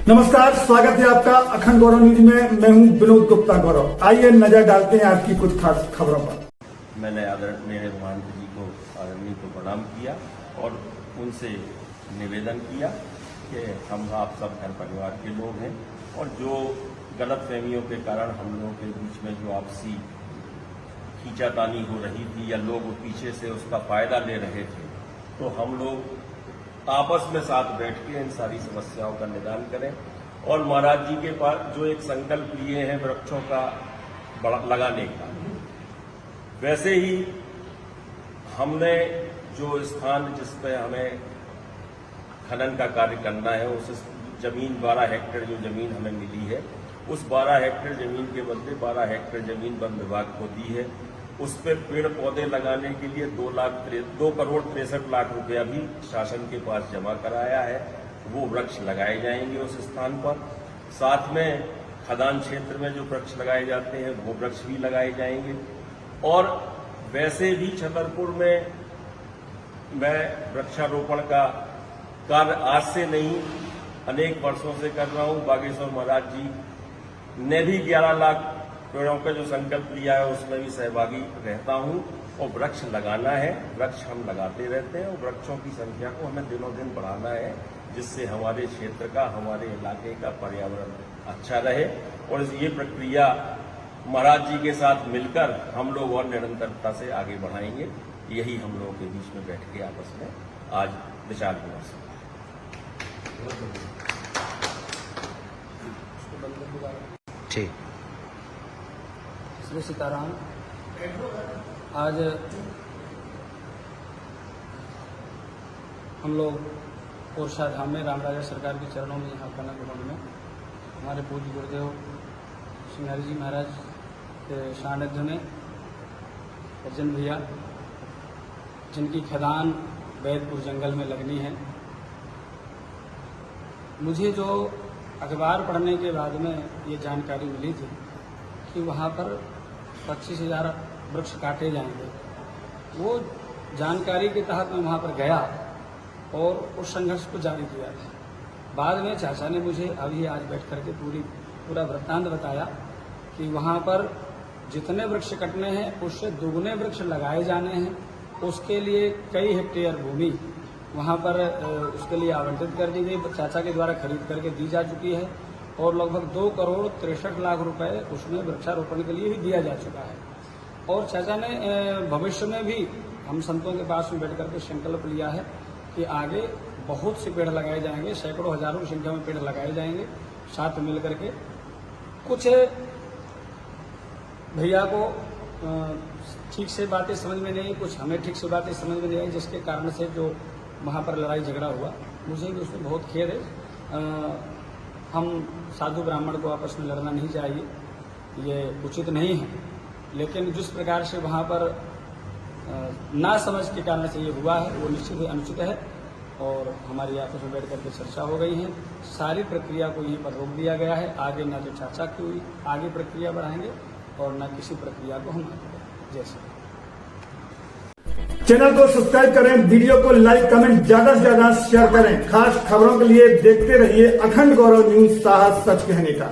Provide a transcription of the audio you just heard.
नमस्कार, स्वागत है आपका अखंड गौरव न्यूज में। मैं हूं विनोद गुप्ता गौरव। आइए नजर डालते हैं आपकी कुछ खास खबरों पर। मैंने आदरणीय महंत जी को आदरणीय को प्रणाम किया और उनसे निवेदन किया कि हम आप सब घर परिवार के लोग हैं और जो गलतफहमियों के कारण हम लोगों के बीच में जो आपसी खींचातानी हो रही थी या लोग पीछे से उसका फायदा ले रहे थे, तो हम लोग आपस में साथ बैठ के इन सारी समस्याओं का निदान करें और महाराज जी के पास जो एक संकल्प लिए हैं वृक्षों का लगाने का, वैसे ही हमने जो स्थान जिस पे हमें खनन का कार्य करना है, उस जमीन 12 हेक्टेयर जो जमीन हमें मिली है, उस 12 हेक्टेयर जमीन के बदले 12 हेक्टेयर जमीन वन विभाग को दी है। उस पर पेड़ पौधे लगाने के लिए 2 करोड़ 63 लाख रुपया भी शासन के पास जमा कराया है। वो वृक्ष लगाए जाएंगे उस स्थान पर। साथ में खदान क्षेत्र में जो वृक्ष लगाए जाते हैं वो वृक्ष भी लगाए जाएंगे। और वैसे भी छतरपुर में मैं वृक्षारोपण का कार्य आज से नहीं अनेक वर्षों से कर रहा हूं। बागेश्वर महाराज जी ने भी 11 लाख पेड़ों का जो संकल्प लिया है उसमें भी सहभागी रहता हूं और वृक्ष लगाना है। वृक्ष हम लगाते रहते हैं और वृक्षों की संख्या को हमें दिनों दिन बढ़ाना है, जिससे हमारे क्षेत्र का, हमारे इलाके का पर्यावरण अच्छा रहे। और ये प्रक्रिया महाराज जी के साथ मिलकर हम लोग और निरंतरता से आगे बढ़ाएंगे। यही हम लोगों के बीच में बैठ के आपस में आज विचार विमर्श। ठीक। श्री सीताराम। आज हम लोग कोरसा धाम में रामराजा सरकार के चरणों में यहाँ कनक भवन में हमारे पूज्य गुरुदेव सिंघारी जी महाराज के सानिध्य में अर्जन भैया, जिनकी खदान बैदपुर जंगल में लगनी है, मुझे जो अखबार पढ़ने के बाद में ये जानकारी मिली थी कि वहाँ पर 25,000 वृक्ष काटे जाएंगे। वो जानकारी के तहत मैं वहाँ पर गया और उस संघर्ष को जारी किया था। बाद में चाचा ने मुझे अभी आज बैठ करके पूरा वृत्तांत बताया कि वहाँ पर जितने वृक्ष कटने हैं उससे दुगने वृक्ष लगाए जाने हैं। उसके लिए कई हेक्टेयर भूमि वहाँ पर उसके लिए आवंटित कर दी गई, चाचा के द्वारा खरीद करके दी जा चुकी है और लगभग 2 करोड़ 63 लाख रुपए उसमें वृक्षारोपण के लिए भी दिया जा चुका है। और चाचा ने भविष्य में भी हम संतों के पास में बैठ करके संकल्प लिया है कि आगे बहुत से पेड़ लगाए जाएंगे, सैकड़ों हजारों की संख्या में पेड़ लगाए जाएंगे। साथ मिल करके कुछ भैया को ठीक से बातें समझ में नहीं आई, कुछ हमें ठीक से बातें समझ में नहीं आई, जिसके कारण से जो वहाँ पर लड़ाई झगड़ा हुआ, मुझे भी उसमें बहुत खेद है। हम साधु ब्राह्मण को आपस में लड़ना नहीं चाहिए, ये उचित नहीं है। लेकिन जिस प्रकार से वहाँ पर ना समझ के कारण से ये हुआ है वो निश्चित ही अनुचित है और हमारी आपस में बैठ करके चर्चा हो गई है। सारी प्रक्रिया को यहीं पर रोक दिया गया है। आगे ना तो चाचा की आगे प्रक्रिया बढ़ाएंगे और ना किसी प्रक्रिया को हम आगे बढ़ाएंगे। जैसे चैनल को सब्सक्राइब करें, वीडियो को लाइक, कमेंट ज्यादा से ज्यादा शेयर करें। खास खबरों के लिए देखते रहिए अखंड गौरव न्यूज, साहस सच कहने का।